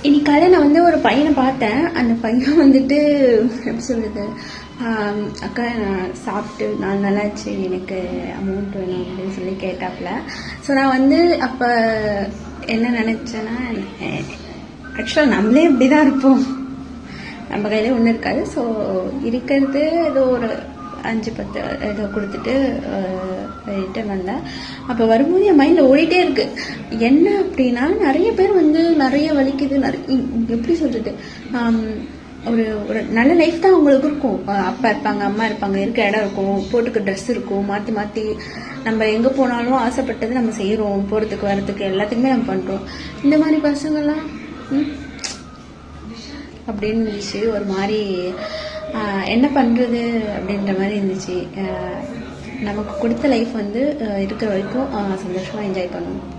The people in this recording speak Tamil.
இன்னைக்கு காலையில் நான் வந்து ஒரு பையனை பார்த்தேன். அந்த பையன் வந்துட்டு எப்படி சொல்கிறது, அக்கா நான் சாப்பிட்டு 4 நாளாச்சு, எனக்கு அமௌண்ட் வேணும் அப்படின்னு சொல்லி கேட்டாப்புல. ஸோ நான் வந்து அப்போ என்ன நினச்சேன்னா, ஆக்சுவலாக நம்மளே இப்படி தான் இருப்போம், நம்ம கையிலே ஒன்றும் இருக்காது. ஸோ இருக்கிறது ஏதோ ஒரு 5-10 ஏதோ கொடுத்துட்டு ரிட்டர்ன் வந்தேன். அப்போ வரும்போது என் மைண்டில் ஓடிட்டே இருக்கு. என்ன அப்படின்னா, நிறைய பேர் வந்து நிறைய வலிக்குது, எப்படி சொல்கிறது, ஒரு ஒரு நல்ல லைஃப் தான் அவங்களுக்கு இருக்கும். அப்பா இருப்பாங்க, அம்மா இருப்பாங்க, இருக்க இடம் இருக்கும், போட்டுக்க ட்ரெஸ் இருக்கும், மாற்றி மாற்றி நம்ம எங்கே போனாலும் ஆசைப்பட்டது நம்ம செய்கிறோம், போகிறதுக்கு வரத்துக்கு எல்லாத்துக்குமே நம்ம பண்ணுறோம். இந்த மாதிரி பசங்கள்லாம் அப்படின்னு இருந்துச்சு. ஒரு மாதிரி என்ன பண்ணுறது அப்படின்ற மாதிரி இருந்துச்சு. நமக்கு கொடுத்த லைஃப் வந்து இருக்கிற வரைக்கும் சந்தோஷமாக என்ஜாய் பண்ணணும்.